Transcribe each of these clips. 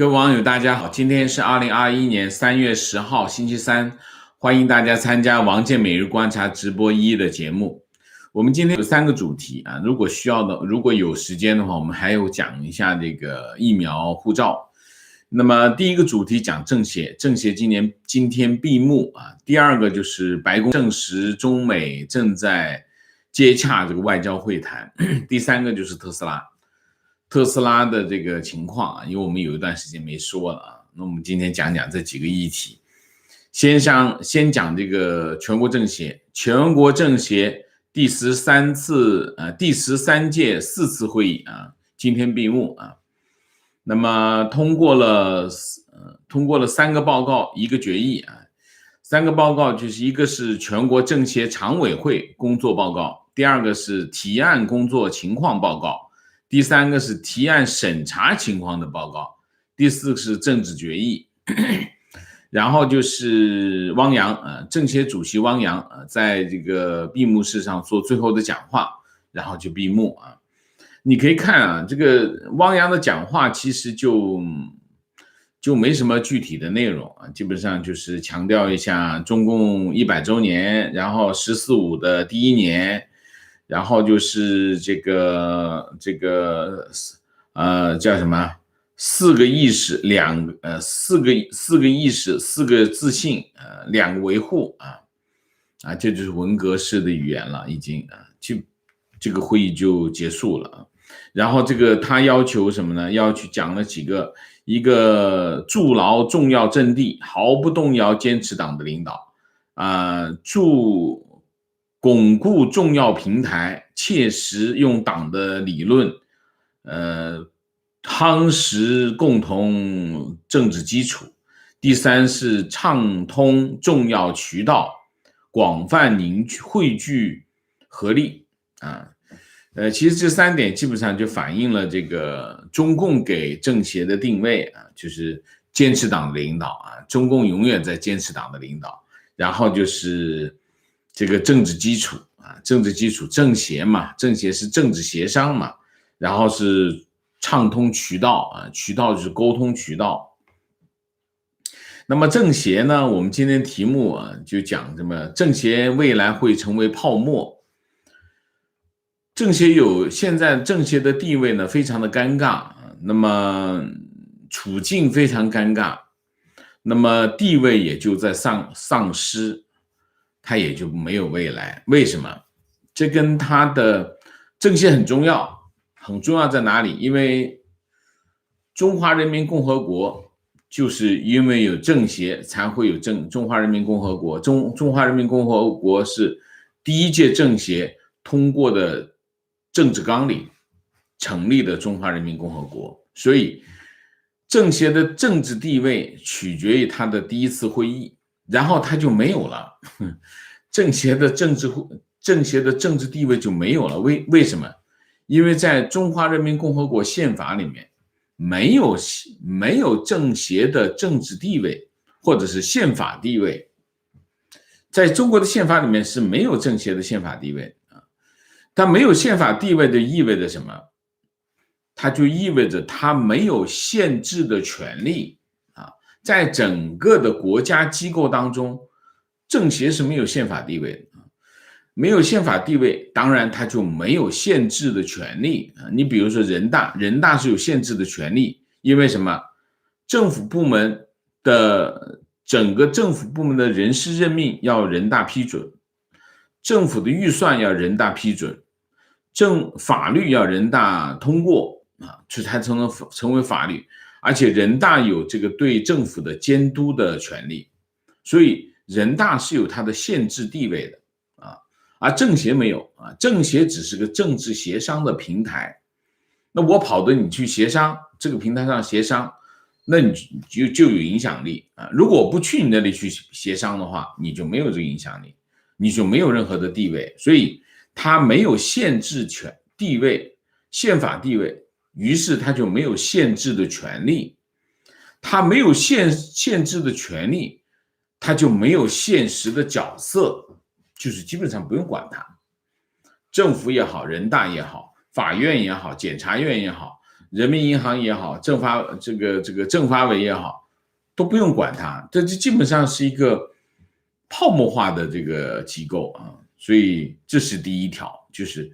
各位网友，大家好，今天是2021年3月10号，星期三，欢迎大家参加王健每日观察直播1的节目。我们今天有3个主题啊，如果有时间的话，我们还有讲一下这个疫苗护照。那么第一个主题讲政协今天闭幕啊。第二个就是白宫证实中美正在接洽这个外交会谈。第三个就是特斯拉的这个情况啊，因为我们有一段时间没说了啊，那我们今天讲讲这几个议题。先讲这个全国政协第13届4次会议啊，今天闭幕啊。那么通过了3个报告1个决议啊。3个报告就是一个是全国政协常委会工作报告，第二个是提案工作情况报告，第三个是提案审查情况的报告，第四个是政治决议。然后就是汪洋政协主席汪洋在这个闭幕式上做最后的讲话，然后就闭幕啊。你可以看啊，这个汪洋的讲话其实就没什么具体的内容啊，基本上就是强调一下中共100周年，然后“十四五”的第1年，然后就是这个叫什么4个意识4个意识4个自信2个维护啊，这就是文革式的语言了，已经这个会议就结束了。然后他要求什么呢？要去讲了一个筑牢重要阵地，毫不动摇坚持党的领导巩固重要平台，切实用党的理论夯实共同政治基础。第三是畅通重要渠道，广泛汇聚合力其实这3点基本上就反映了这个中共给政协的定位就是坚持党的领导中共永远在坚持党的领导。然后就是这个政治基础政协嘛，政协是政治协商嘛，然后是畅通渠道渠道就是沟通渠道。那么政协呢，我们今天题目就讲什么？政协未来会成为泡沫。现在政协的地位呢非常的尴尬，那么处境非常尴尬，那么地位也就在丧失，它也就没有未来。为什么？这跟它的政协很重要在哪里？因为中华人民共和国就是因为有政协才会有中华人民共和国。中华人民共和国是第1届政协通过的政治纲领成立的中华人民共和国，所以政协的政治地位取决于它的第1次会议，然后它就没有了。政协的政治地位就没有了。为什么？因为在中华人民共和国宪法里面没有政协的政治地位或者是宪法地位，在中国的宪法里面是没有政协的宪法地位。它没有宪法地位的意味着什么？它就意味着它没有限制的权利在整个的国家机构当中，政协是没有宪法地位的。没有宪法地位，当然它就没有限制的权利你比如说人大是有限制的权利，因为什么？整个政府部门的人事任命要人大批准，政府的预算要人大批准，法律要人大通过这才成为法律，而且人大有这个对政府的监督的权利，所以人大是有它的限制地位的而政协没有政协只是个政治协商的平台。那我跑到你去协商，这个平台上协商，那你就有影响力如果我不去你那里去协商的话，你就没有这个影响力，你就没有任何的地位。所以它没有限制地位，宪法地位，于是它就没有限制的权利。它没有限制的权利，它就没有现实的角色，就是基本上不用管它。政府也好，人大也好，法院也好，检察院也好，人民银行也好，这个政法委也好，都不用管它，这就基本上是一个泡沫化的这个机构啊。所以这是第一条，就是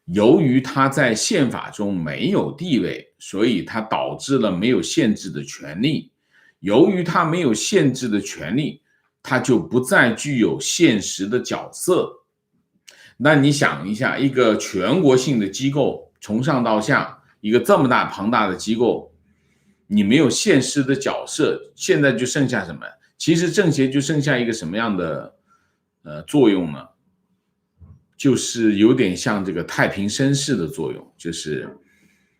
由于它在宪法中没有地位，所以它导致了没有限制的权利。由于它没有限制的权利，它就不再具有现实的角色。那你想一下，一个全国性的机构，从上到下，一个这么大庞大的机构，你没有现实的角色，现在就剩下什么？其实政协就剩下一个什么样的作用呢？就是有点像这个太平绅士的作用，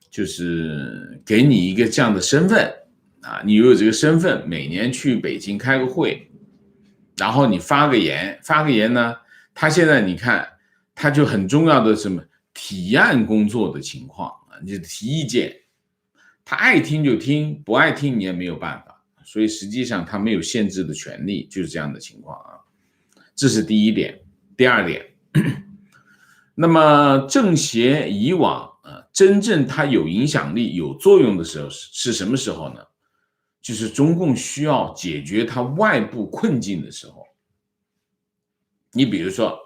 就是给你一个这样的身份啊，你有这个身份，每年去北京开个会，然后你发个言呢，他现在你看，他就很重要的什么提案工作的情况啊，你就提意见，他爱听就听，不爱听你也没有办法，所以实际上他没有限制的权利，就是这样的情况啊。这是第一点。第二点，那么政协以往真正它有影响力、有作用的时候是什么时候呢？就是中共需要解决它外部困境的时候。你比如说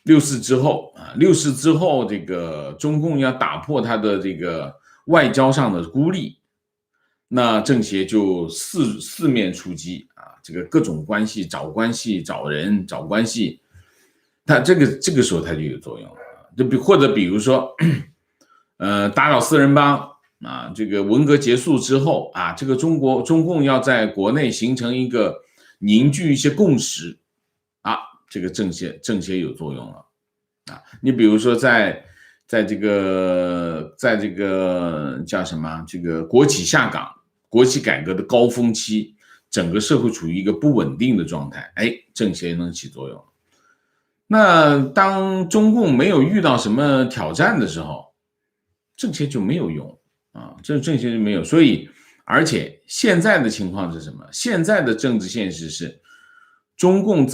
六四之后这个中共要打破它的这个外交上的孤立，那政协就四面出击啊，这个各种关系找关系找人找关系，它这个时候它就有作用了。或者比如说打倒四人帮啊，这个文革结束之后啊，这个中共要在国内形成一个凝聚一些共识啊，这个政协有作用了啊。你比如说在这个叫什么，这个国企下岗、国企改革的高峰期，整个社会处于一个不稳定的状态，哎，政协能起作用。那当中共没有遇到什么挑战的时候，政协就没有用啊，政协就没有。所以，而且现在的情况是什么？现在的政治现实是，中共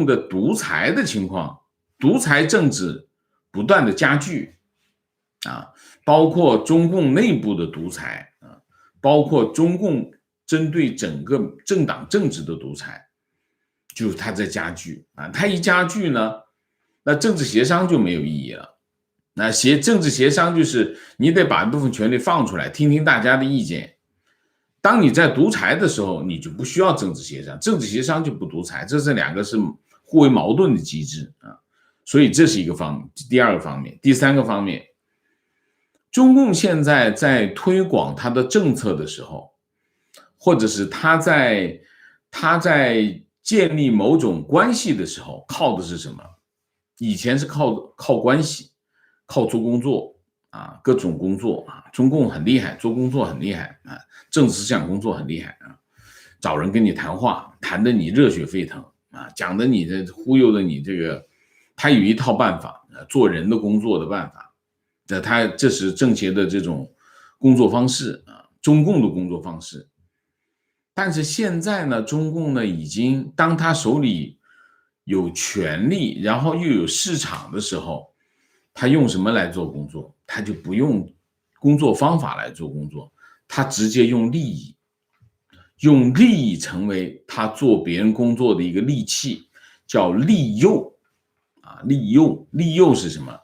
的独裁的情况，独裁政治不断的加剧啊，包括中共内部的独裁啊，包括中共针对整个政党政治的独裁。就是它在加剧啊，它一加剧呢，那政治协商就没有意义了。那政治协商就是你得把一部分权力放出来，听听大家的意见。当你在独裁的时候，你就不需要政治协商，政治协商就不独裁，这两个是互为矛盾的机制啊。所以这是一个第二个方面。第三个方面，中共现在在推广它的政策的时候，或者是他在建立某种关系的时候，靠的是什么？以前是靠关系，靠做工作啊，各种工作啊。中共很厉害，做工作很厉害啊，政治思想工作很厉害啊，找人跟你谈话，谈得你热血沸腾啊，讲的你的忽悠的你这个，他有一套办法，做人的工作的办法。这是政协的这种工作方式啊，中共的工作方式。但是现在呢，中共呢已经当他手里有权力，然后又有市场的时候，他用什么来做工作？他就不用工作方法来做工作，他直接用利益，成为他做别人工作的一个利器，叫利诱啊，利诱是什么？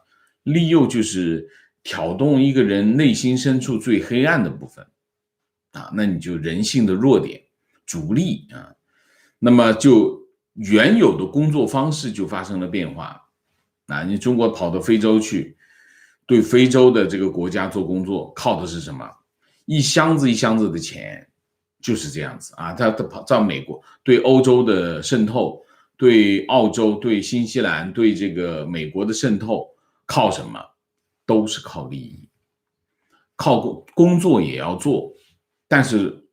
利诱就是挑动一个人内心深处最黑暗的部分。啊，那你就人性的弱点，逐利啊，那么就原有的工作方式就发生了变化啊。你中国跑到非洲去，对非洲的这个国家做工作，靠的是什么？一箱子一箱子的钱，就是这样子啊。他跑到美国，对欧洲的渗透，对澳洲、对新西兰、对这个美国的渗透，靠什么？都是靠利益，靠工作也要做。但是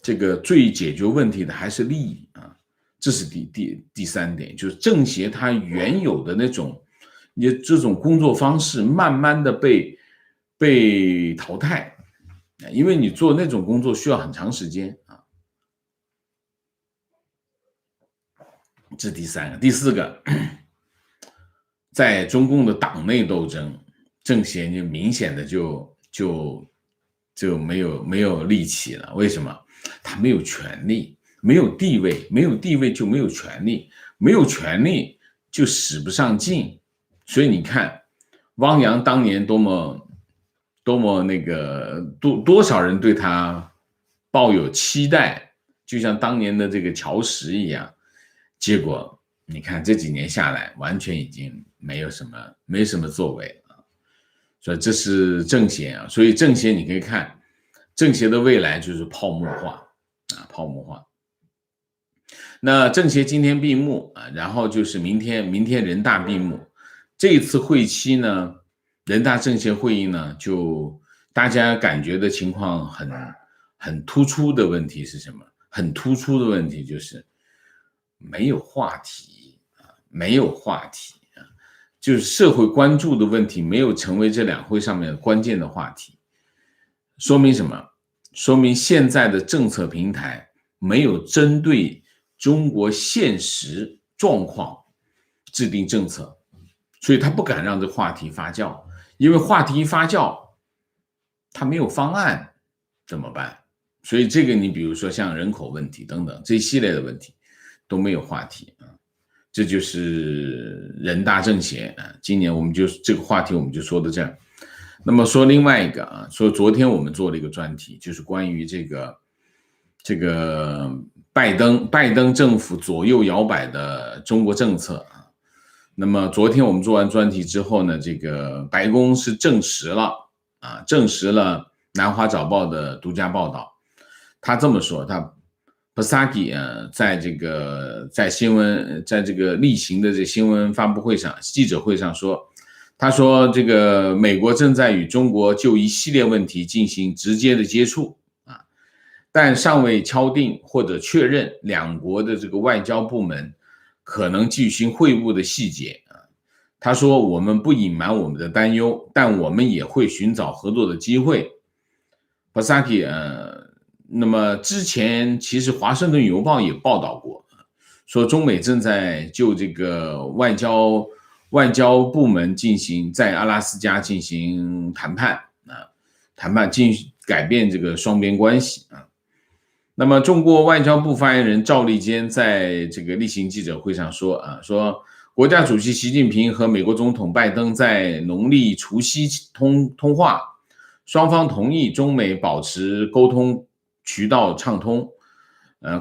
这个最解决问题的还是利益啊，这是第三点，就是政协它原有的那种这种工作方式慢慢的被淘汰，因为你做那种工作需要很长时间啊。这是第三个。第四个，在中共的党内斗争，政协就明显的就没有力气了。为什么？他没有权利，没有地位，没有地位就没有权利，没有权利就使不上劲。所以你看，汪洋当年多么那个多少人对他抱有期待，就像当年的这个乔石一样。结果你看这几年下来，完全已经没什么作为啊。所以这是政协啊，所以政协你可以看，政协的未来就是泡沫化啊，泡沫化。那政协今天闭幕啊，然后就是明天人大闭幕。这一次会期呢，人大政协会议呢，就大家感觉的情况很突出的问题是什么？很突出的问题就是没有话题啊，没有话题啊，就是社会关注的问题没有成为这两会上面关键的话题。说明什么？说明现在的政策平台没有针对中国现实状况制定政策，所以他不敢让这话题发酵，因为话题一发酵，他没有方案怎么办？所以这个你比如说像人口问题等等这一系列的问题都没有话题啊，这就是人大政协啊。今年我们就这个话题我们就说到这样。那么说另外一个啊，说昨天我们做了一个专题，就是关于这个拜登政府左右摇摆的中国政策啊。那么昨天我们做完专题之后呢，这个白宫是证实了南华早报的独家报道。他这么说，他 Psaki 在这个例行的这新闻发布会上记者会上说，他说这个美国正在与中国就一系列问题进行直接的接触啊，但尚未敲定或者确认两国的这个外交部门可能举行会晤的细节啊。他说我们不隐瞒我们的担忧，但我们也会寻找合作的机会。Psaki 那么之前其实华盛顿邮报也报道过，说中美正在就这个外交部门在阿拉斯加进行谈判改变这个双边关系啊。那么中国外交部发言人赵立坚在这个例行记者会上说说国家主席习近平和美国总统拜登在农历除夕通话，双方同意中美保持沟通渠道畅通。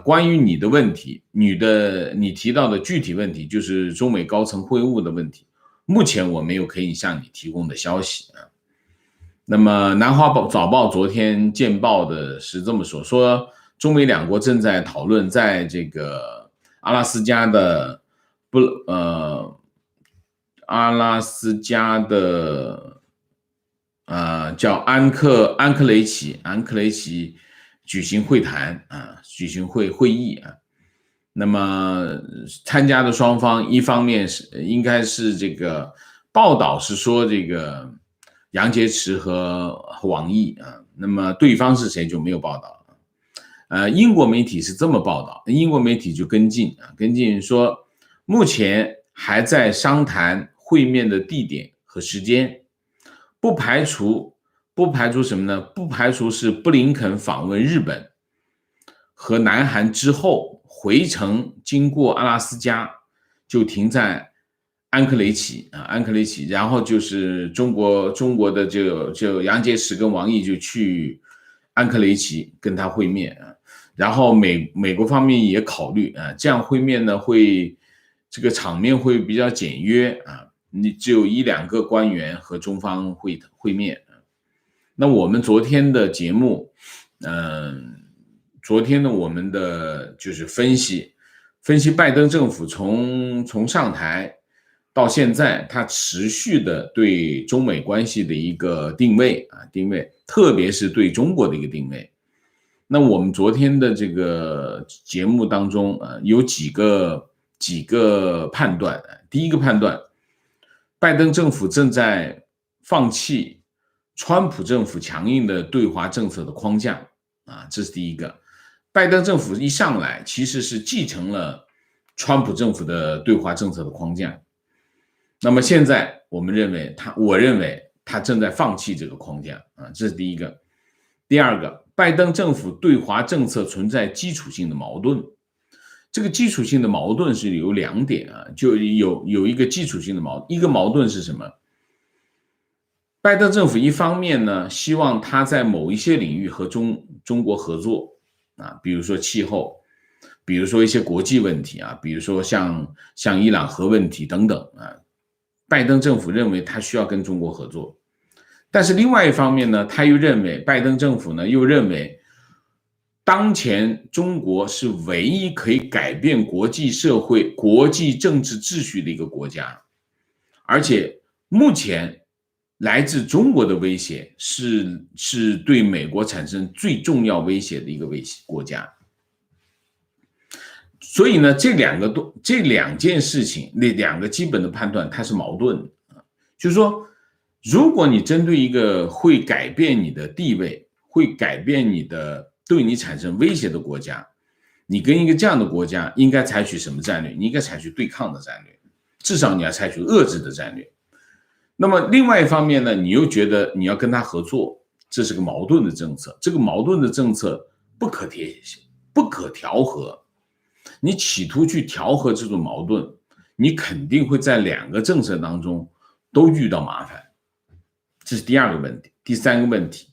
关于你的问题，你提到的具体问题，就是中美高层会晤的问题，目前我没有可以向你提供的消息啊。那么南华早报昨天见报的是这么说，说中美两国正在讨论在这个阿拉斯加的叫安克雷奇举行会谈啊，举行会议啊。那么参加的双方，一方面是应该是这个报道是说这个杨洁篪和王毅啊，那么对方是谁就没有报道了。英国媒体是这么报道，英国媒体就跟进说，目前还在商谈会面的地点和时间，不排除什么呢？不排除是布林肯访问日本和南韩之后回程经过阿拉斯加，就停在安克雷奇，然后就是中国的就杨洁篪跟王毅就去安克雷奇跟他会面啊。然后美国方面也考虑啊，这样会面呢这个场面会比较简约啊，你只有1-2个官员和中方会面。那我们昨天的节目，昨天呢我们的就是分析拜登政府从上台到现在，他持续的对中美关系的一个定位，特别是对中国的一个定位。那我们昨天的这个节目当中有几个判断。第一个判断，拜登政府正在放弃川普政府强硬的对华政策的框架啊，这是第一个。拜登政府一上来其实是继承了川普政府的对华政策的框架。那么现在我认为他正在放弃这个框架啊，这是第一个。第二个，拜登政府对华政策存在基础性的矛盾。这个基础性的矛盾是有2点啊，就有一个基础性的矛盾，一个矛盾是什么？拜登政府一方面呢，希望他在某一些领域和中国合作啊，比如说气候，比如说一些国际问题啊，比如说像伊朗核问题等等啊，拜登政府认为他需要跟中国合作。但是另外一方面呢，拜登政府呢又认为，当前中国是唯一可以改变国际社会、国际政治秩序的一个国家，而且目前来自中国的威胁是对美国产生最重要威胁的一个国家。所以呢，这两件事情，那2个基本的判断，它是矛盾的。就是说，如果你针对一个会改变你的地位、会改变对你产生威胁的国家，你跟一个这样的国家应该采取什么战略？你应该采取对抗的战略，至少你要采取遏制的战略。那么另外一方面呢，你又觉得你要跟他合作，这是个矛盾的政策。这个矛盾的政策不可调和。你企图去调和这种矛盾，你肯定会在2个政策当中都遇到麻烦。这是第2个问题。第3个问题，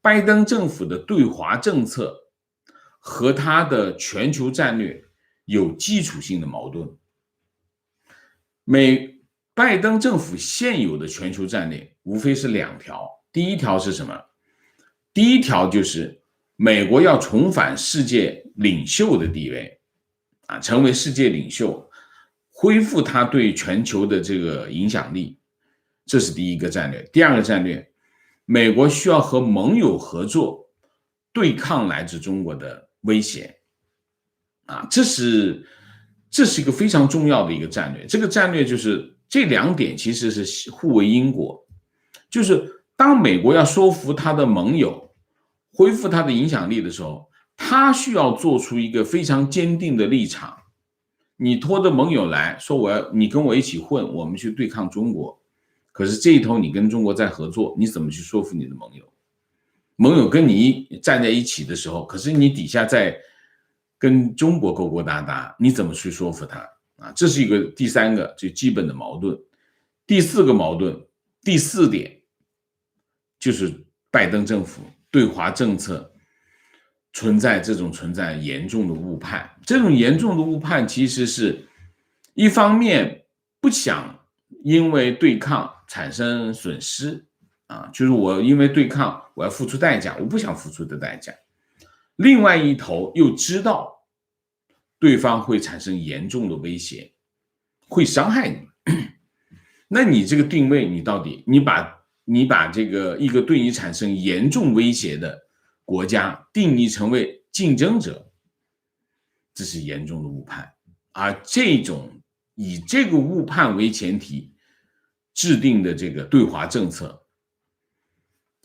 拜登政府的对华政策和他的全球战略有基础性的矛盾。拜登政府现有的全球战略无非是2条。第一条是什么？第一条就是美国要重返世界领袖的地位啊，成为世界领袖，恢复他对全球的这个影响力，这是第一个战略。第2个战略，美国需要和盟友合作，对抗来自中国的威胁啊，这是一个非常重要的一个战略。这个战略就是这2点其实是互为因果，就是当美国要说服他的盟友，恢复他的影响力的时候，他需要做出一个非常坚定的立场。你拖着盟友来说你跟我一起混，我们去对抗中国。可是这一头你跟中国在合作，你怎么去说服你的盟友？盟友跟你站在一起的时候，可是你底下在跟中国勾勾搭搭，你怎么去说服他啊？这是一个第3个最基本的矛盾。第4个矛盾，第4点就是拜登政府对华政策存在严重的误判。这种严重的误判其实是一方面不想因为对抗产生损失啊，就是我因为对抗我要付出代价，我不想付出的代价。另外一头又知道对方会产生严重的威胁，会伤害你。那你这个定位，你把这个一个对你产生严重威胁的国家定义成为竞争者，这是严重的误判。而这种以这个误判为前提制定的这个对华政策，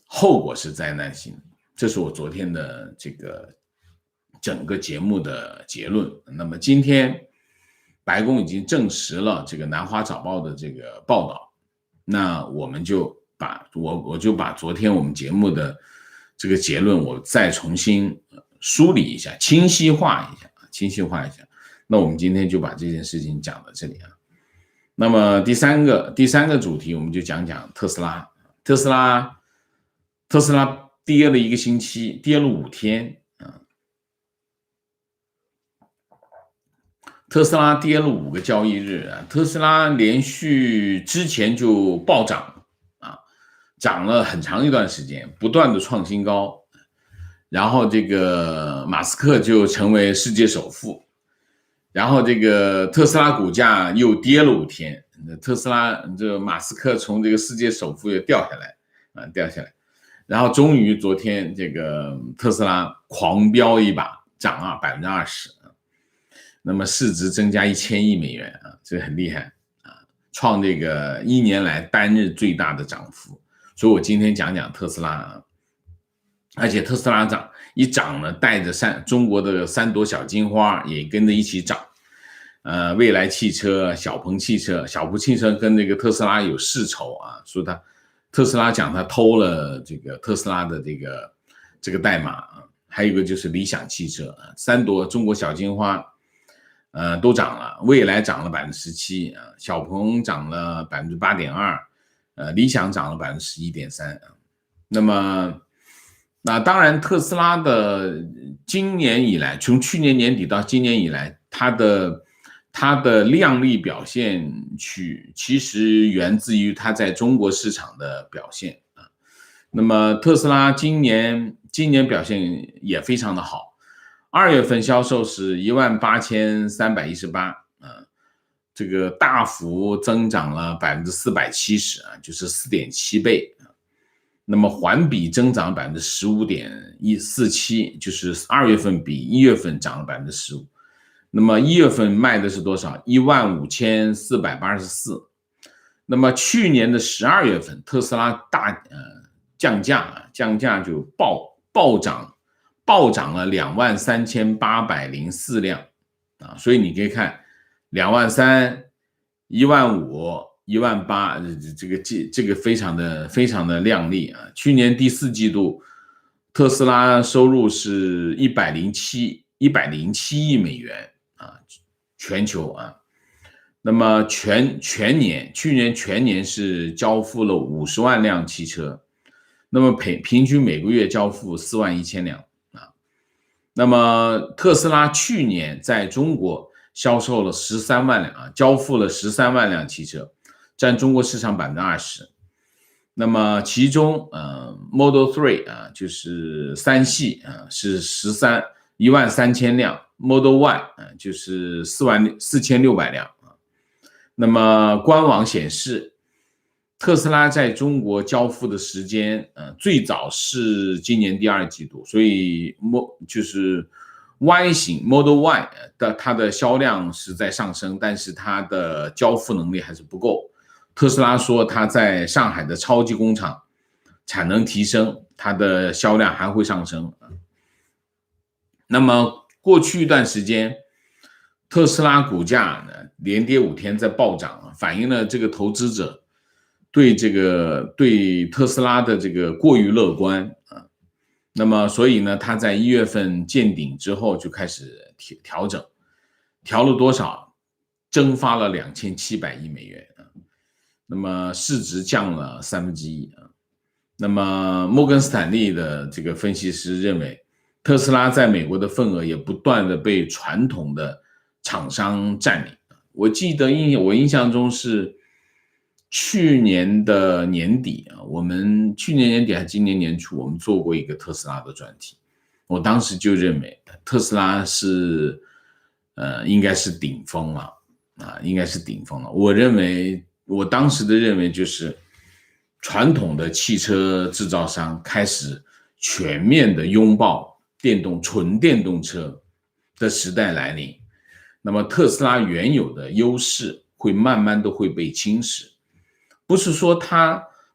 后果是灾难性的。这是我昨天的这个整个节目的结论。那么今天白宫已经证实了这个南华早报的这个报道，那我就把昨天我们节目的这个结论我再重新梳理一下，清晰化一下。那我们今天就把这件事情讲到这里啊。那么第三个主题，我们就讲讲特斯拉。特斯拉跌了1个星期，跌了5天啊。特斯拉跌了5个交易日啊。特斯拉连续之前就暴涨啊，涨了很长一段时间，不断的创新高。然后这个马斯克就成为世界首富，然后这个特斯拉股价又跌了5天，马斯克从这个世界首富又掉下来，然后终于昨天这个特斯拉狂飙一把，涨啊20%，那么市值增加1000亿美元啊，这很厉害啊，创这个1年来单日最大的涨幅。所以我今天讲讲特斯拉啊。而且特斯拉涨呢，带着中国的3朵小金花也跟着一起涨，蔚来汽车、小鹏汽车跟那个特斯拉有世仇啊，说特斯拉讲他偷了这个特斯拉的这个代码，还有一个就是理想汽车，三朵中国小金花都涨了，蔚来涨了17%，小鹏涨了8.2%，理想涨了11.3%。那当然，特斯拉的今年以来，从去年年底到今年以来，它的亮丽表现其实源自于它在中国市场的表现啊。那么特斯拉今年表现也非常的好，2月份销售是18318，这个大幅增长了470%，就是4.7倍。那么环比增长15.147%，就是2月份比1月份涨了15%。那么1月份卖的是多少？15484。那么去年的12月份，特斯拉降价就暴涨了23804辆啊，所以你可以看23000、15000、18000，这个非常的亮丽啊。去年第4季度，特斯拉收入是107亿美元啊，全球啊。那么去年全年是交付了50万辆汽车，那么平均每个月交付41000辆啊。那么特斯拉去年在中国销售了13万辆啊，交付了13万辆汽车，占中国市场20%。那么其中Model 3啊，就是3系啊，是13000辆 ，Model Y 啊，就是4600辆啊。那么官网显示，特斯拉在中国交付的时间最早是今年第2季度，所以就是 Y 型 Model Y 它的销量是在上升，但是它的交付能力还是不够。特斯拉说它在上海的超级工厂产能提升，它的销量还会上升。那么过去一段时间，特斯拉股价呢连跌5天在暴涨，反映了这个投资者对特斯拉的这个过于乐观啊。那么所以呢，它在1月份见顶之后就开始调整，调了多少？蒸发了2700亿美元啊。那么市值降了1/3啊。那么摩根斯坦利的这个分析师认为，特斯拉在美国的份额也不断的被传统的厂商占领。我印象中是去年的年底啊，我们去年年底还是今年年初，我们做过一个特斯拉的专题。我当时就认为特斯拉是应该是顶峰了啊，应该是顶峰了。我当时的认为就是传统的汽车制造商开始全面的拥抱纯电动车的时代来临。那么特斯拉原有的优势会慢慢的会被侵蚀，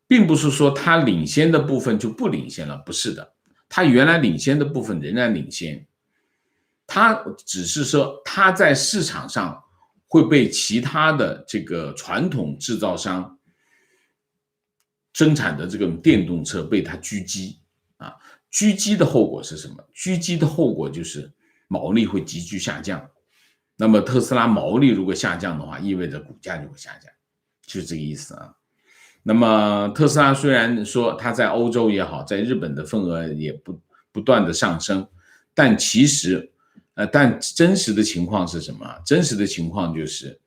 并不是说它领先的部分就不领先了，不是的，它原来领先的部分仍然领先，它只是说它在市场上会被其他的这个传统制造商生产的这个电动车被它狙击啊。狙击的后果是什么？狙击的后果就是毛利会急剧下降。那么特斯拉毛利如果下降的话，意味着股价就会下降，就是这个意思啊。那么特斯拉虽然说它在欧洲也好，在日本的份额也不断的上升，但其实但真实的情况是什么？真实的情况就是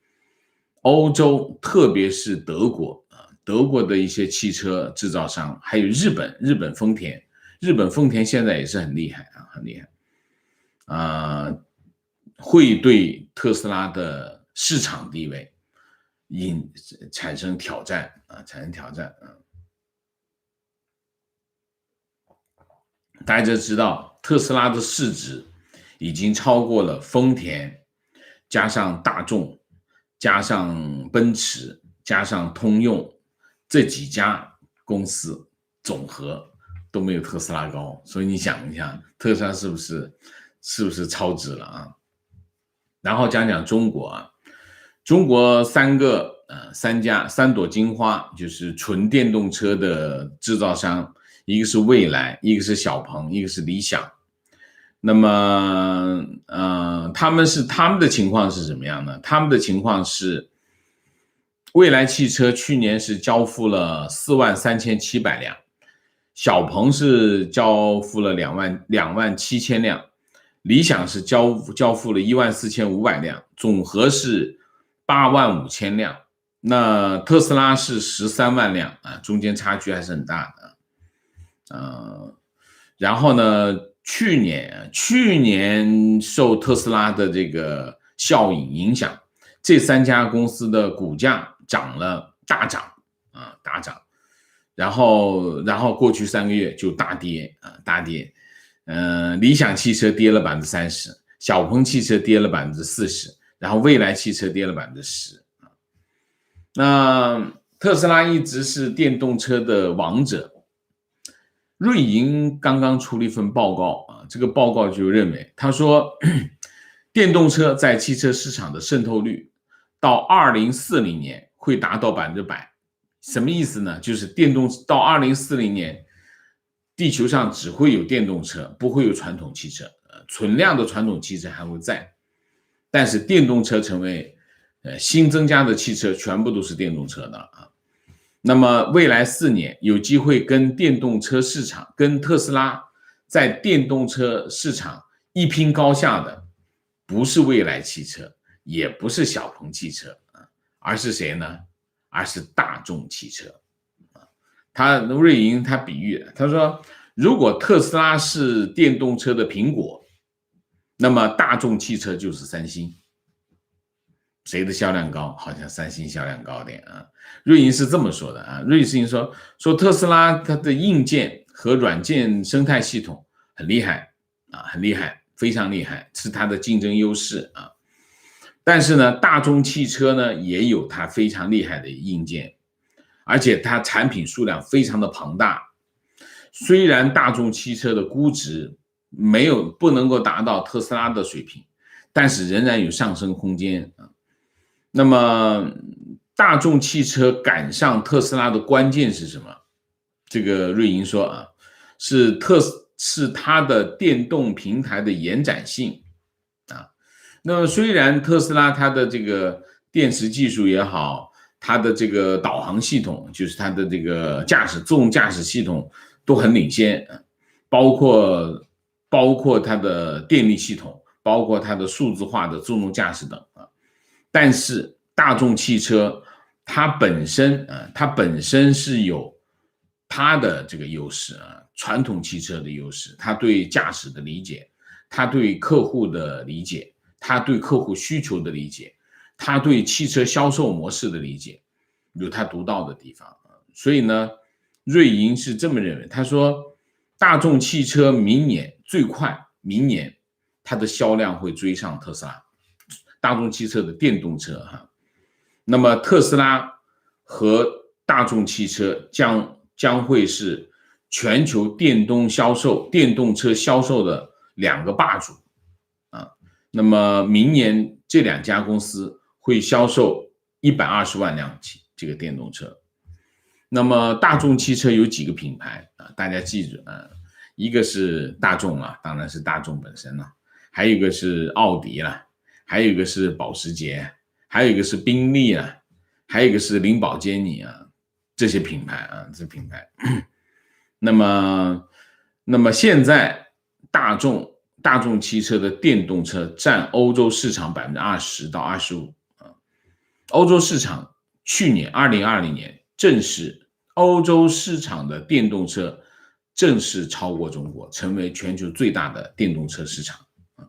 欧洲，特别是德国的一些汽车制造商，还有日本丰田现在也是很厉害啊，很厉害会对特斯拉的市场地位产生挑战啊，大家知道特斯拉的市值已经超过了丰田，加上大众，加上奔驰，加上通用这几家公司总和都没有特斯拉高，所以你想一下，特斯拉是不是超值了啊？然后讲讲中国啊，中国3个三朵金花，就是纯电动车的制造商，一个是蔚来，一个是小鹏，一个是理想。那么他们的情况是什么样呢？他们的情况是蔚来汽车去年是交付了43700辆，小鹏是交付了27000辆，理想是交付了14500辆，总和是85000辆。那特斯拉是13万辆啊，中间差距还是很大的。然后呢，去年受特斯拉的这个效应影响，这3家公司的股价大涨，然后过去3个月就大跌。理想汽车跌了30%，小鹏汽车跌了40%，然后蔚来汽车跌了10%。那特斯拉一直是电动车的王者。瑞银刚刚出了一份报告啊，这个报告就认为，他说电动车在汽车市场的渗透率到2040年会达到100%。什么意思呢？就是到2040年，地球上只会有电动车，不会有传统汽车。存量的传统汽车还会在，但是电动车成为新增加的汽车全部都是电动车的啊。那么未来4年有机会跟电动车市场，跟特斯拉在电动车市场一拼高下的，不是蔚来汽车，也不是小鹏汽车，而是谁呢？而是大众汽车。瑞银他比喻，他说如果特斯拉是电动车的苹果，那么大众汽车就是三星。谁的销量高？好像三星销量高点啊。瑞银是这么说的啊，瑞银说特斯拉它的硬件和软件生态系统很厉害啊，很厉害，非常厉害，是它的竞争优势啊。但是呢，大众汽车呢也有它非常厉害的硬件，而且它产品数量非常的庞大。虽然大众汽车的估值不能够达到特斯拉的水平，但是仍然有上升空间啊。那么大众汽车赶上特斯拉的关键是什么？这个瑞银说啊，是它的电动平台的延展性啊。那么虽然特斯拉它的这个电池技术也好，它的这个导航系统，就是它的这个自动驾驶系统都很领先，包括它的电力系统，包括它的数字化的自动驾驶等啊。但是大众汽车它本身是有它的这个优势啊，传统汽车的优势，它对驾驶的理解，它对客户的理解，它对客户需求的理解，它对汽车销售模式的理解，有它独到的地方。所以呢，瑞银是这么认为，他说大众汽车明年它的销量会追上特斯拉，大众汽车的电动车哈。那么特斯拉和大众汽车将会是全球电动车销售的2个霸主啊。那么明年这2家公司会销售120万辆这个电动车。那么大众汽车有几个品牌啊？大家记住啊，一个是大众啊，当然是大众本身了，还有一个是奥迪了，还有一个是保时捷，还有一个是宾利啊，还有一个是林宝坚尼啊，这些品牌啊，这品牌。那么现在大众汽车的电动车占欧洲市场20%到25%啊。欧洲市场去年2020年正是欧洲市场的电动车正式超过中国，成为全球最大的电动车市场啊。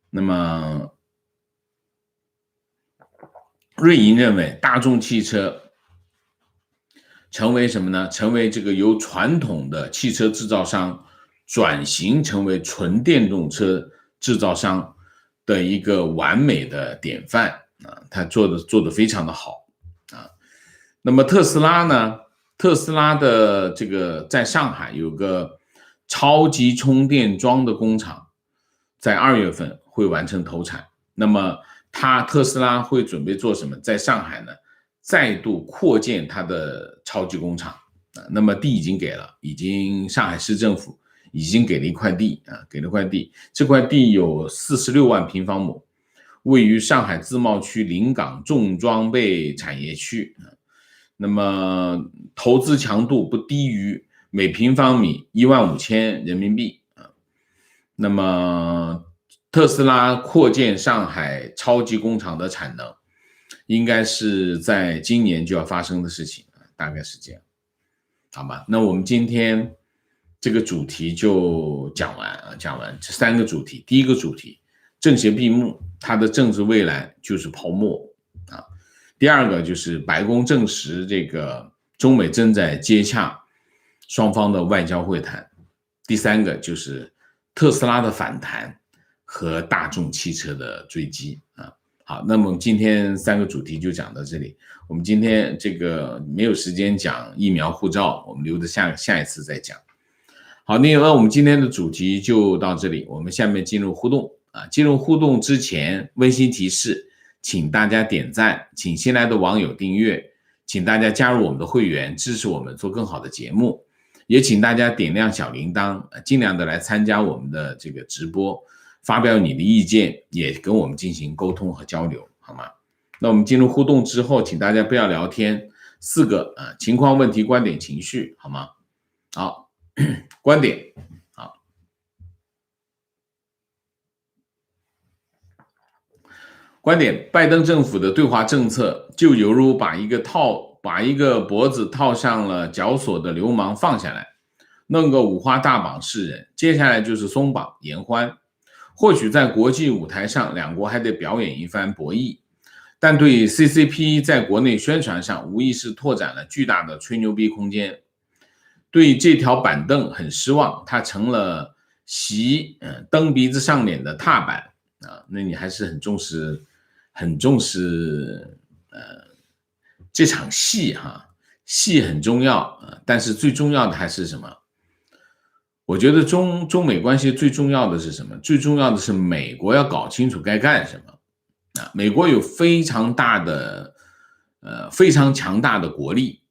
那么瑞银认为大众汽车成为什么呢？成为这个由传统的汽车制造商转型成为纯电动车制造商的一个完美的典范啊，他做的非常的好啊。那么特斯拉呢？特斯拉的这个在上海有个超级充电桩的工厂，在2月份会完成投产。那么特斯拉会准备做什么？在上海呢，再度扩建它的超级工厂那么地已经给了，上海市政府已经给了一块地这块地有46万平方亩，位于上海自贸区临港重装备产业区。那么投资强度不低于每平方米15000人民币那么特斯拉扩建上海超级工厂的产能，应该是在今年就要发生的事情，大概是这样，好吧？那我们今天这个主题就讲完这3个主题。第一个主题，政协闭幕，它的政治未来就是泡沫啊。第二个就是白宫证实这个中美正在接洽双方的外交会谈。第三个就是特斯拉的反弹和大众汽车的追击啊。好，那么今天3个主题就讲到这里。我们今天这个没有时间讲疫苗护照，我们留着下一次再讲。好，那么我们今天的主题就到这里，我们下面进入互动啊。进入互动之前，温馨提示，请大家点赞，请新来的网友订阅，请大家加入我们的会员，支持我们做更好的节目，也请大家点亮小铃铛，尽量的来参加我们的这个直播，发表你的意见，也跟我们进行沟通和交流，好吗？那我们进入互动之后，请大家不要聊天，4个情况、问题、观点、情绪，好吗？好，观点。观点，拜登政府的对华政策就犹如把一个脖子套上了绞索的流氓放下来，弄个五花大绑示人，接下来就是松绑言欢。或许在国际舞台上，两国还得表演一番博弈，但对 CCP 在国内宣传上无疑是拓展了巨大的吹牛逼空间。对这条板凳很失望，它成了习蹬鼻子上脸的踏板那你还是很重视这场戏戏很重要但是最重要的还是什么？我觉得中美关系最重要的是什么？最重要的是美国要搞清楚该干什么美国有非常强大的国力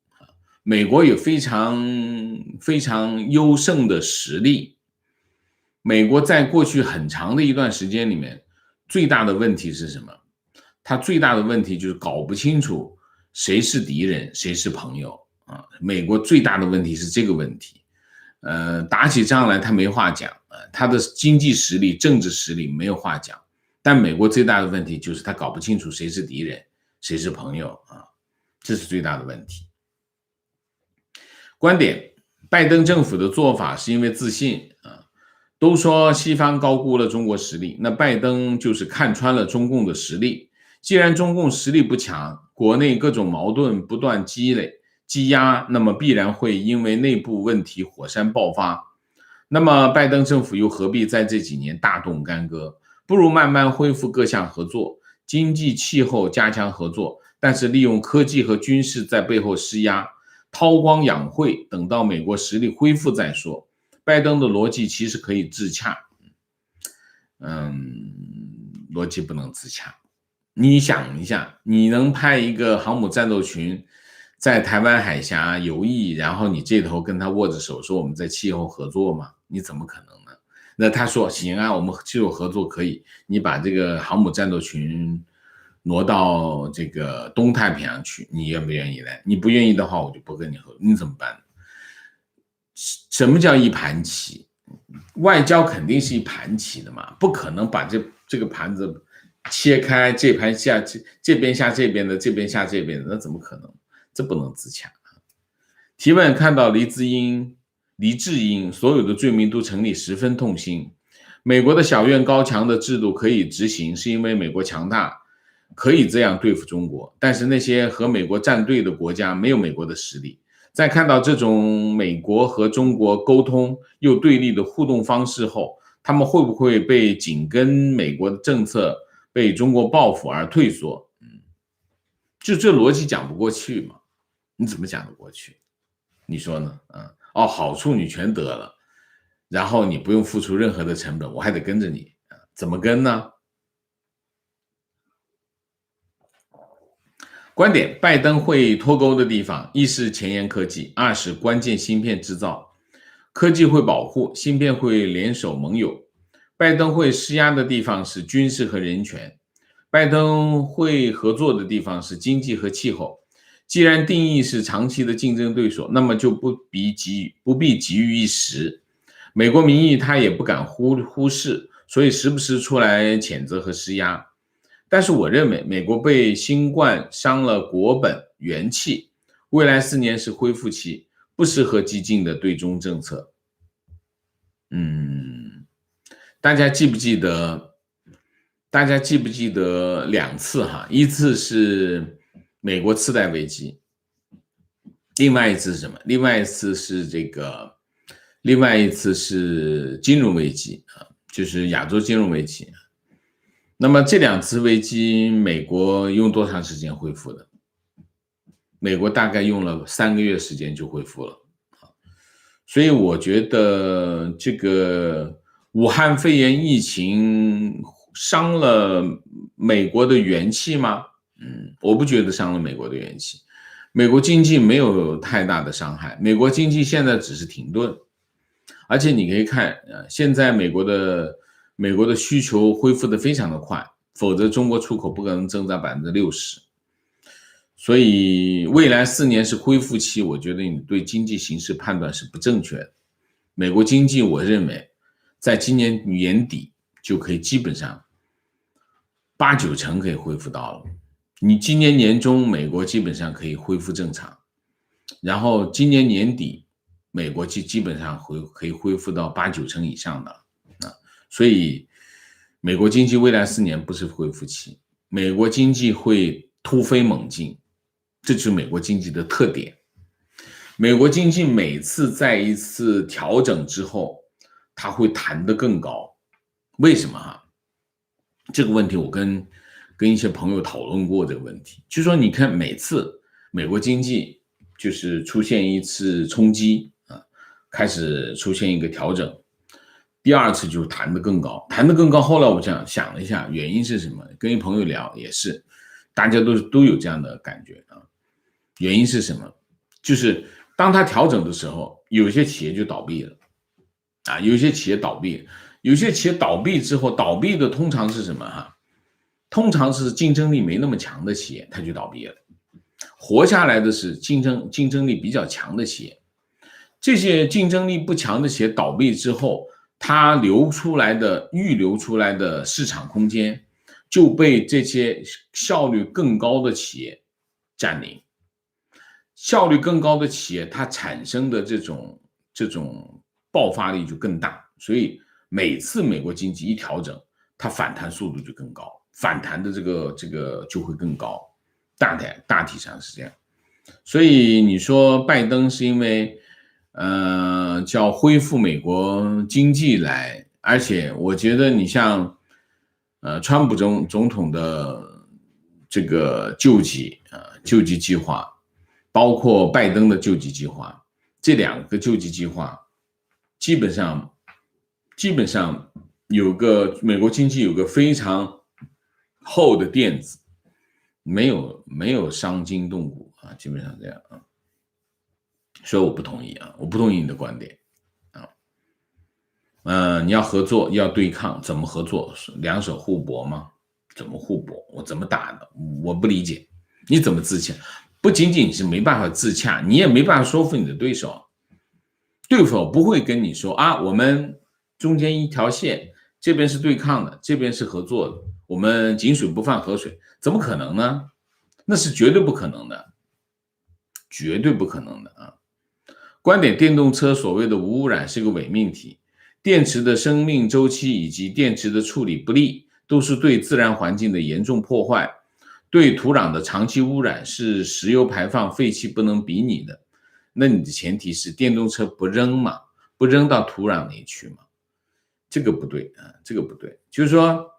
美国有非常优胜的实力。美国在过去很长的一段时间里面，最大的问题是什么？它最大的问题就是搞不清楚谁是敌人，谁是朋友美国最大的问题是这个问题。打起仗来他没话讲他的经济实力、政治实力没有话讲。但美国最大的问题就是他搞不清楚谁是敌人，谁是朋友这是最大的问题。观点，拜登政府的做法是因为自信都说西方高估了中国实力，那拜登就是看穿了中共的实力。既然中共实力不强，国内各种矛盾不断积压，那么必然会因为内部问题火山爆发。那么拜登政府又何必在这几年大动干戈？不如慢慢恢复各项合作，经济、气候加强合作，但是利用科技和军事在背后施压，韬光养晦，等到美国实力恢复再说。拜登的逻辑其实可以自洽，逻辑不能自洽。你想一下，你能派一个航母战斗群在台湾海峡游弋，然后你这头跟他握着手说我们在气候合作吗？你怎么可能呢？那他说行啊，我们气候合作可以，你把这个航母战斗群挪到这个东太平洋去，你愿不愿意呢？你不愿意的话，我就不跟你合作，你怎么办？什么叫一盘棋？外交肯定是一盘棋的嘛，不可能把这个盘子切开，这盘下这边下这边的，这边下这边的，那怎么可能？这不能自洽。提问，看到黎智英所有的罪名都成立，十分痛心。美国的小院高墙的制度可以执行，是因为美国强大，可以这样对付中国。但是那些和美国站队的国家没有美国的实力。在看到这种美国和中国沟通又对立的互动方式后，他们会不会被紧跟美国的政策被中国报复而退缩？就这逻辑讲不过去嘛？你怎么讲得过去？你说呢？好处你全得了，然后你不用付出任何的成本，我还得跟着你，怎么跟呢？观点：拜登会脱钩的地方，一是前沿科技，二是关键芯片制造。科技会保护，芯片会联手盟友。拜登会施压的地方是军事和人权，拜登会合作的地方是经济和气候。既然定义是长期的竞争对手，那么就不必急于一时。美国民意他也不敢忽视，所以时不时出来谴责和施压。但是我认为，美国被新冠伤了国本元气，未来4年是恢复期，不适合激进的对中政策。大家记不记得2次哈？一次是美国次贷危机，另外一次是什么？另外一次是金融危机啊，就是亚洲金融危机。那么这2次危机，美国用多长时间恢复的？美国大概用了3个月时间就恢复了。所以我觉得这个武汉肺炎疫情伤了美国的元气吗？我不觉得伤了美国的元气。美国经济没有太大的伤害，美国经济现在只是停顿。而且你可以看，现在美国的需求恢复的非常的快，否则中国出口不可能增长60%。所以未来4年是恢复期，我觉得你对经济形势判断是不正确的。美国经济我认为在今年年底就可以基本上8、9成可以恢复到了。你今年年中美国基本上可以恢复正常，然后今年年底美国基本上可以恢复到8、9成以上的。所以美国经济未来4年不是恢复期，美国经济会突飞猛进，这就是美国经济的特点。美国经济每次在一次调整之后，它会弹得更高。为什么哈？这个问题我跟一些朋友讨论过这个问题，就是说你看每次美国经济就是出现一次冲击啊，开始出现一个调整，第2次就弹得更高，后来我想了一下，原因是什么？跟一朋友聊也是，大家都有这样的感觉啊。原因是什么？就是当它调整的时候，有些企业就倒闭了啊，有些企业倒闭之后，倒闭的通常是什么哈？通常是竞争力没那么强的企业，它就倒闭了。活下来的是竞争力比较强的企业。这些竞争力不强的企业倒闭之后，它预留出来的市场空间就被这些效率更高的企业占领。效率更高的企业，它产生的这种爆发力就更大，所以每次美国经济一调整，它反弹速度就更高，反弹的这个就会更高，大体上是这样。所以你说拜登是因为叫恢复美国经济来，而且我觉得你像川普总统的这个救济计划，包括拜登的救济计划，这2个救济计划基本上美国经济有个非常厚的垫子，没有伤筋动骨啊，基本上这样啊。所以我不同意你的观点啊。你要合作要对抗，怎么合作？2手互搏吗？怎么互搏？我怎么打的？我不理解。你怎么自洽？不仅仅是没办法自洽，你也没办法说服你的对手。对手不会跟你说啊，我们中间一条线，这边是对抗的，这边是合作的，我们井水不犯河水，怎么可能呢？那是绝对不可能的，绝对不可能的啊！观点：电动车所谓的无污染是个伪命题，电池的生命周期以及电池的处理不力，都是对自然环境的严重破坏，对土壤的长期污染是石油排放废气不能比拟的。那你的前提是电动车不扔嘛，不扔到土壤里去嘛？这个不对啊，这个不对。就是说，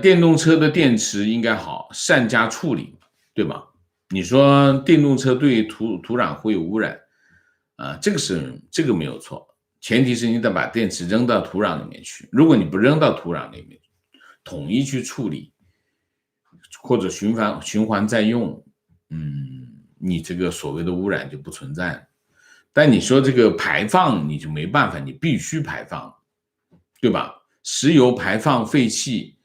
电动车的电池应该好善加处理，对吧？你说电动车对土壤会有污染啊，这个没有错。前提是你得把电池扔到土壤里面去。如果你不扔到土壤里面，统一去处理，或者循环再用，你这个所谓的污染就不存在了。但你说这个排放你就没办法，你必须排放，对吧？石油排放废气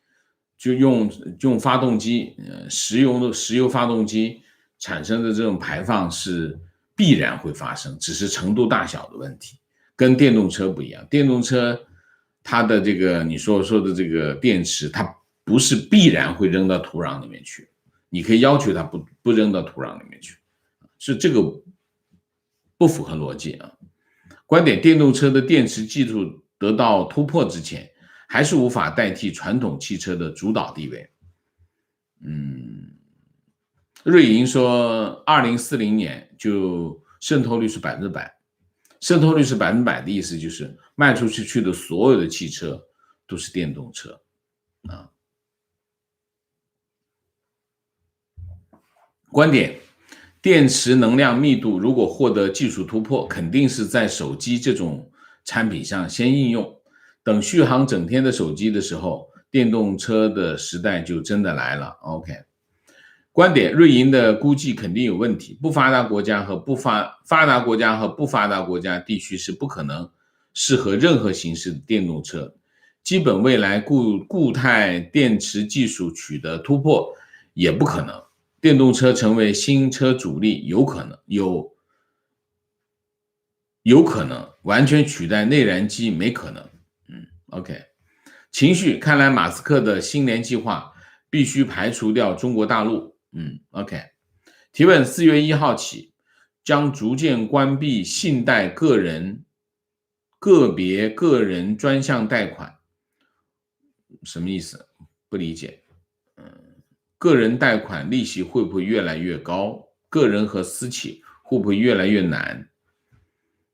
就用发动机，石油发动机产生的这种排放是必然会发生，只是程度大小的问题，跟电动车不一样。电动车它的这个你说的这个电池，它不是必然会扔到土壤里面去，你可以要求它不扔到土壤里面去，是这个不符合逻辑啊。观点：电动车的电池技术得到突破之前，还是无法代替传统汽车的主导地位。瑞银说，2040年就渗透率是100%，渗透率是100%的意思就是卖出去的所有的汽车都是电动车啊。观点：电池能量密度如果获得技术突破，肯定是在手机这种产品上先应用。等续航整天的手机的时候，电动车的时代就真的来了。OK， 观点：瑞银的估计肯定有问题。发达国家和不发达国家地区是不可能适合任何形式的电动车。基本未来固态电池技术取得突破也不可能。电动车成为新车主力有可能，完全取代内燃机没可能。OK， 情绪：看来马斯克的星联计划必须排除掉中国大陆。OK， 提问：4月1号起将逐渐关闭信贷个别个人专项贷款，什么意思？不理解。个人贷款利息会不会越来越高？个人和私企会不会越来越难？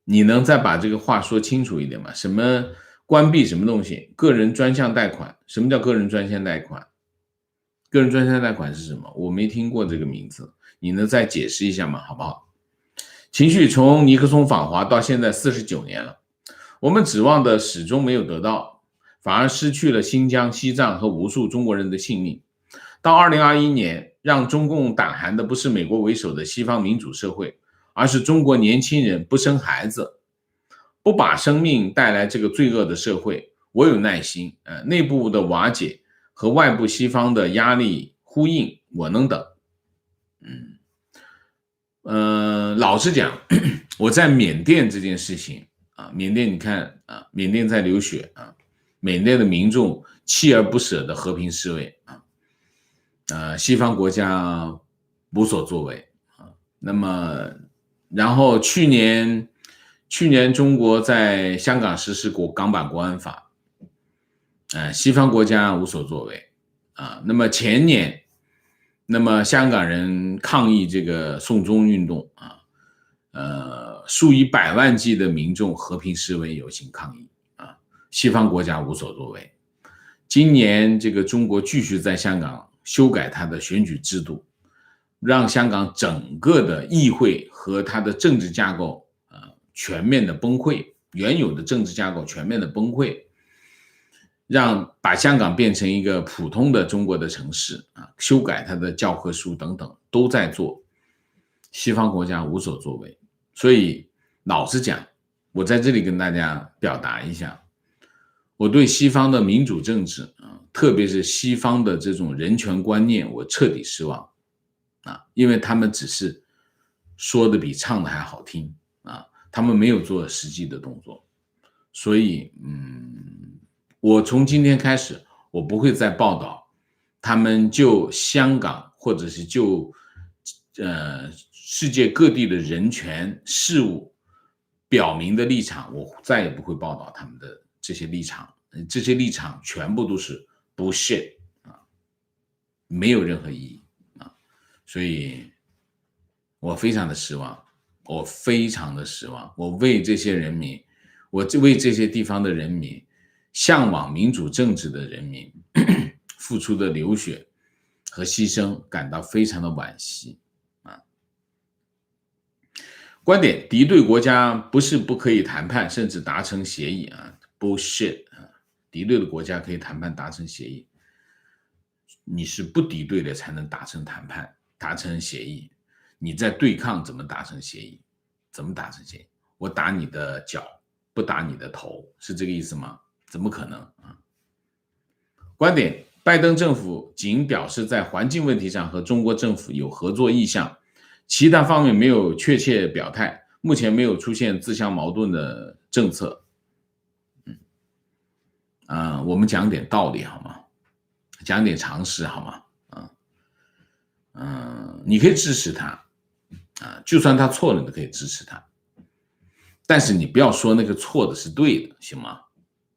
你能再把这个话说清楚一点吗？什么关闭什么东西？个人专项贷款，什么叫个人专项贷款？个人专项贷款是什么？我没听过这个名字，你能再解释一下吗？好不好？情绪：从尼克松访华到现在49年了，我们指望的始终没有得到，反而失去了新疆、西藏和无数中国人的性命。到2021年，让中共胆寒的不是美国为首的西方民主社会，而是中国年轻人不生孩子，不把生命带来这个罪恶的社会。我有耐心，内部的瓦解和外部西方的压力呼应，我能等。老实讲，我在缅甸这件事情啊，缅甸你看啊，缅甸在流血啊，缅甸的民众锲而不舍的和平示威啊，西方国家无所作为啊。那么，然后去年中国在香港实施港版国安法，西方国家无所作为啊。那么前年，那么香港人抗议这个送中运动啊，数以百万计的民众和平示威游行抗议啊，西方国家无所作为。今年这个中国继续在香港修改它的选举制度，让香港整个的议会和它的政治架构全面的崩溃，原有的政治架构全面的崩溃，把香港变成一个普通的中国的城市啊，修改它的教科书等等都在做，西方国家无所作为。所以老实讲，我在这里跟大家表达一下，我对西方的民主政治特别是西方的这种人权观念，我彻底失望因为他们只是说的比唱的还好听他们没有做实际的动作。所以我从今天开始，我不会再报道他们就香港或者是就世界各地的人权事务表明的立场，我再也不会报道他们的这些立场，这些立场全部都是 bullshit 没有任何意义所以我非常的失望，我非常的失望，我为这些人民，我为这些地方的人民，向往民主政治的人民付出的流血和牺牲感到非常的惋惜观点：敌对国家不是不可以谈判，甚至达成协议bullshit 敌对的国家可以谈判达成协议。你是不敌对的才能达成谈判，达成协议。你在对抗怎么达成协议？怎么达成协议？我打你的脚，不打你的头，是这个意思吗？怎么可能啊？观点：拜登政府仅表示在环境问题上和中国政府有合作意向，其他方面没有确切表态，目前没有出现自相矛盾的政策。我们讲点道理好吗？讲点常识好吗？你可以支持他就算他错了，你都可以支持他，但是你不要说那个错的是对的，行吗？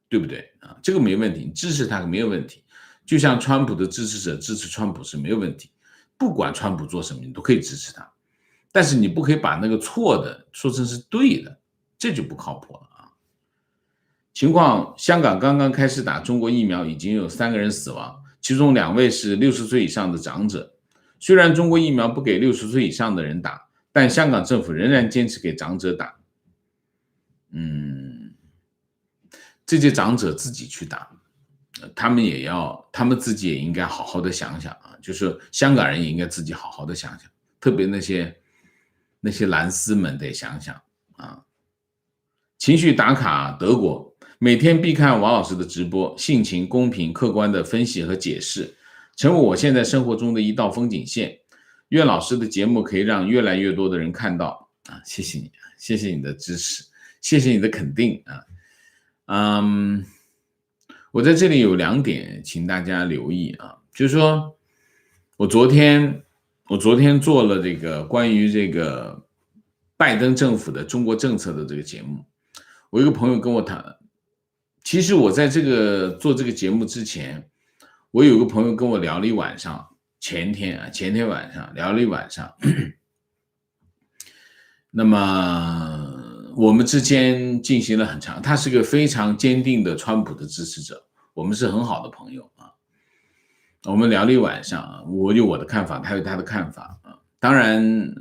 对不对这个没问题，你支持他没有问题。就像川普的支持者支持川普是没有问题，不管川普做什么，你都可以支持他，但是你不可以把那个错的说成是对的，这就不靠谱了情况：香港刚刚开始打中国疫苗，已经有3个人死亡，其中2位是60岁以上的长者。虽然中国疫苗不给60岁以上的人打，但香港政府仍然坚持给长者打。这些长者自己去打，他们自己也应该好好的想想就是香港人也应该自己好好的想想，特别那些蓝丝们得想想情绪打卡德国，每天必看王老师的直播，性情公平客观的分析和解释，成为我现在生活中的一道风景线。愿老师的节目可以让越来越多的人看到谢谢你，谢谢你的支持，谢谢你的肯定我在这里有2点，请大家留意就是说我昨天做了这个关于这个拜登政府的中国政策的这个节目，我一个朋友跟我谈，其实我在做这个节目之前，我有个朋友跟我聊了一晚上，前天晚上聊了一晚上那么我们之间进行了很长，他是个非常坚定的川普的支持者，我们是很好的朋友我们聊了一晚上我有我的看法，他有他的看法当然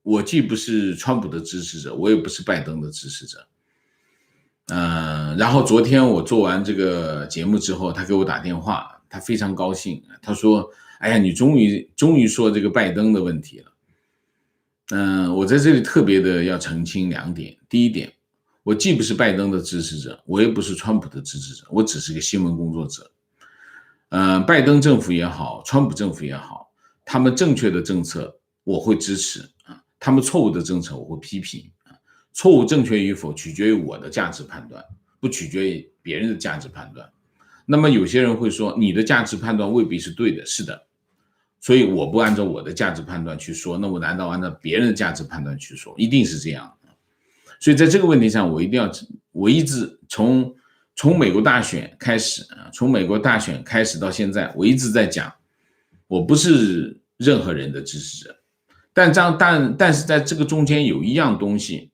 我既不是川普的支持者，我也不是拜登的支持者然后昨天我做完这个节目之后，他给我打电话，他非常高兴，他说哎呀，你终于说这个拜登的问题了我在这里特别的要澄清2点。第一点，我既不是拜登的支持者，我也不是川普的支持者，我只是个新闻工作者拜登政府也好，川普政府也好，他们正确的政策我会支持他们错误的政策我会批评错误正确与否取决于我的价值判断，不取决于别人的价值判断。那么有些人会说你的价值判断未必是对的，是的，所以我不按照我的价值判断去说，那我难道按照别人的价值判断去说？一定是这样所以在这个问题上我一直从美国大选开始到现在，我一直在讲我不是任何人的支持者，但是在这个中间有一样东西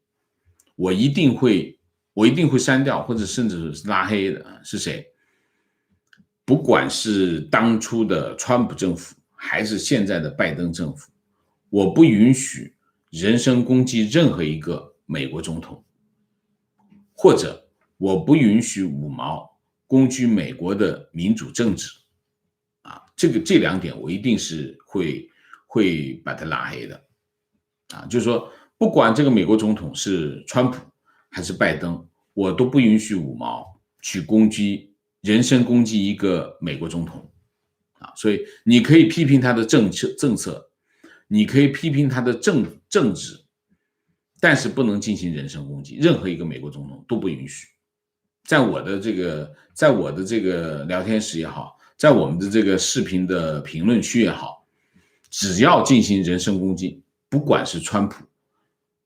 我一定会删掉，或者甚至是拉黑的是谁？不管是当初的川普政府还是现在的拜登政府，我不允许人身攻击任何一个美国总统，或者我不允许5毛攻击美国的民主政治这2点我一定是会把它拉黑的就是说不管这个美国总统是川普还是拜登，我都不允许5毛去人身攻击一个美国总统所以你可以批评他的政策，你可以批评他的政治，但是不能进行人身攻击，任何一个美国总统都不允许。在我的这个聊天室也好，在我们的这个视频的评论区也好，只要进行人身攻击，不管是川普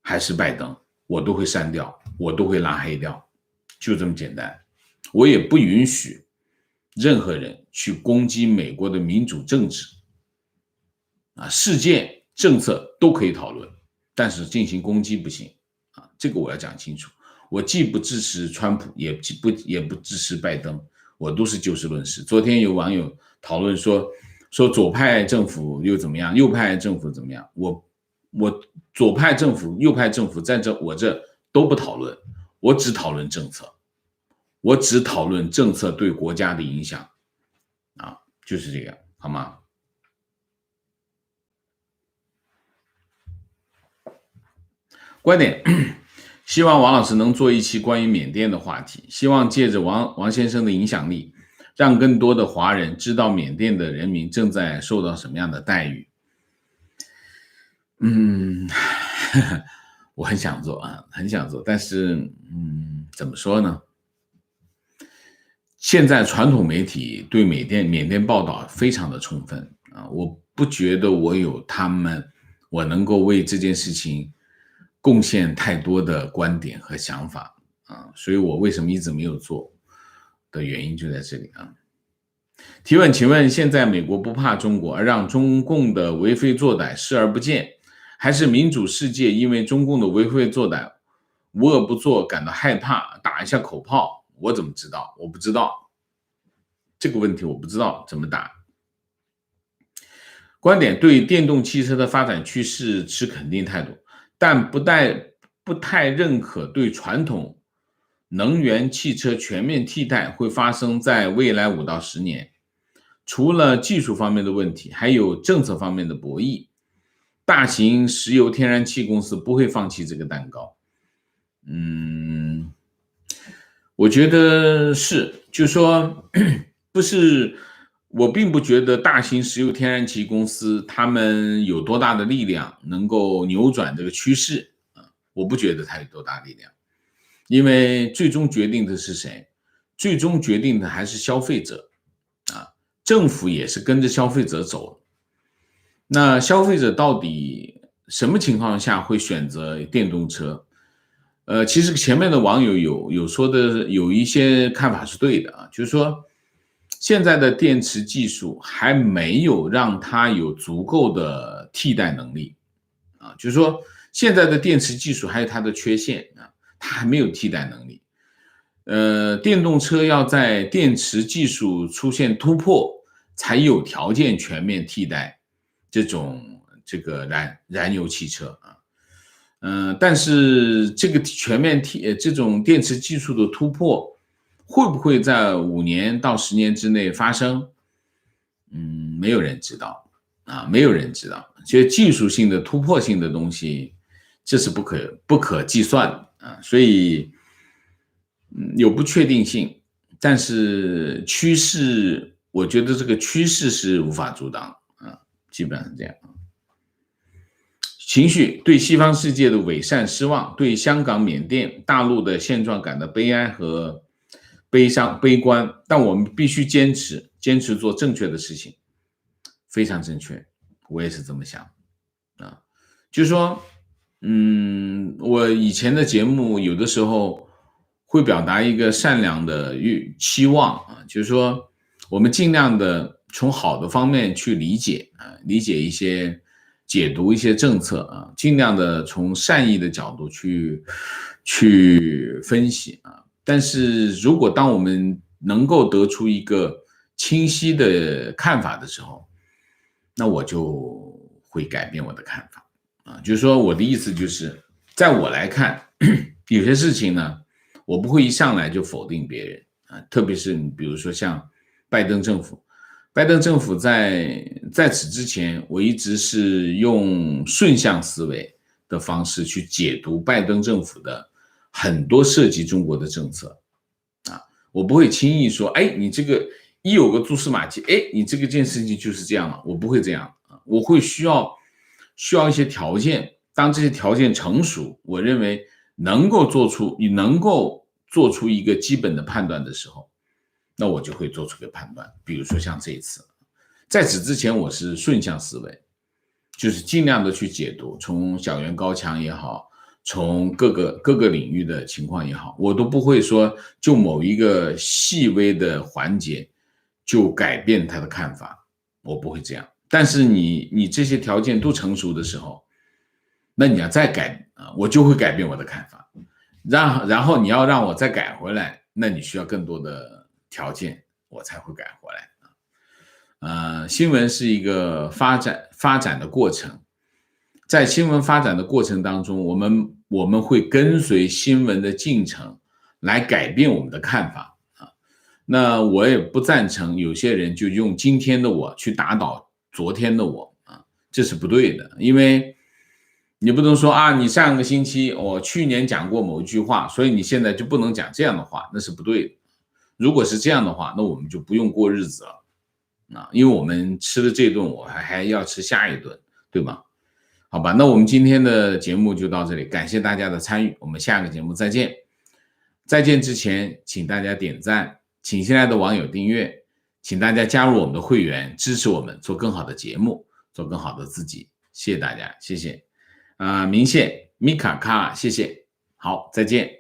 还是拜登，我都会删掉，我都会拉黑掉，就这么简单。我也不允许任何人去攻击美国的民主政治事件政策都可以讨论，但是进行攻击不行这个我要讲清楚。我既不支持川普，也不支持拜登，我都是就事论事。昨天有网友讨论说左派政府又怎么样，右派政府怎么样，我左派政府右派政府在我这都不讨论，我只讨论政策，我只讨论政策对国家的影响就是这样。好吗？观点，希望王老师能做一期关于缅甸的话题，希望借着王先生的影响力，让更多的华人知道缅甸的人民正在受到什么样的待遇。我很想做啊，很想做，但是怎么说呢？现在传统媒体对缅甸报道非常的充分啊，我不觉得我能够为这件事情贡献太多的观点和想法啊，所以我为什么一直没有做的原因就在这里啊。提问，请问现在美国不怕中国，而让中共的为非作歹视而不见，还是民主世界因为中共的为非作歹无恶不作感到害怕，打一下口炮？我怎么知道？我不知道这个问题，我不知道怎么打。观点，对电动汽车的发展趋势持肯定态度，但不太认可对传统能源汽车全面替代会发生在未来5到10年。除了技术方面的问题，还有政策方面的博弈。大型石油天然气公司不会放弃这个蛋糕。我觉得是，就是说，不是，我并不觉得大型石油天然气公司他们有多大的力量能够扭转这个趋势啊，我不觉得它有多大力量，因为最终决定的是谁？最终决定的还是消费者啊，政府也是跟着消费者走。那消费者到底什么情况下会选择电动车？其实前面的网友有说的有一些看法是对的啊，就是说现在的电池技术还没有让它有足够的替代能力啊，就是说现在的电池技术还有它的缺陷啊，它还没有替代能力。电动车要在电池技术出现突破，才有条件全面替代这个燃油汽车啊。但是这个这种电池技术的突破，会不会在5年到10年之内发生？没有人知道啊，没有人知道。这些技术性的突破性的东西，这是不可计算啊，所以有不确定性。但是趋势，我觉得这个趋势是无法阻挡啊，基本上是这样。情绪，对西方世界的伪善失望，对香港、缅甸、大陆的现状感到悲哀和悲伤、悲观，但我们必须坚持做正确的事情，非常正确，我也是这么想啊。就是说，我以前的节目有的时候会表达一个善良的期望啊，就是说我们尽量的从好的方面去理解啊，理解解读一些政策啊，尽量的从善意的角度去分析啊。但是如果当我们能够得出一个清晰的看法的时候，那我就会改变我的看法啊。就是说，我的意思就是，在我来看，有些事情呢，我不会一上来就否定别人啊，特别是比如说像拜登政府。拜登政府在此之前，我一直是用顺向思维的方式去解读拜登政府的很多涉及中国的政策啊，我不会轻易说，哎，你这个一有个蛛丝马迹，哎，你这个件事情就是这样了，我不会这样啊，我会需要一些条件，当这些条件成熟，我认为你能够做出一个基本的判断的时候，那我就会做出个判断。比如说像这一次，在此之前我是顺向思维，就是尽量的去解读，从小院高墙也好，从各个领域的情况也好，我都不会说就某一个细微的环节就改变他的看法，我不会这样。但是你这些条件都成熟的时候，那你要再改啊，我就会改变我的看法。然后你要让我再改回来，那你需要更多的条件，我才会改回来。新闻是一个发展的过程，在新闻发展的过程当中，我们会跟随新闻的进程来改变我们的看法啊。那我也不赞成有些人就用今天的我去打倒昨天的我啊，这是不对的。因为你不能说啊，你上个星期我去年讲过某一句话，所以你现在就不能讲这样的话，那是不对的。如果是这样的话，那我们就不用过日子了啊，因为我们吃了这顿，我还要吃下一顿，对吧？好吧，那我们今天的节目就到这里，感谢大家的参与，我们下个节目再见。再见之前，请大家点赞，请新来的网友订阅，请大家加入我们的会员，支持我们做更好的节目，做更好的自己。谢谢大家，谢谢。明谢米卡卡，谢谢。好，再见。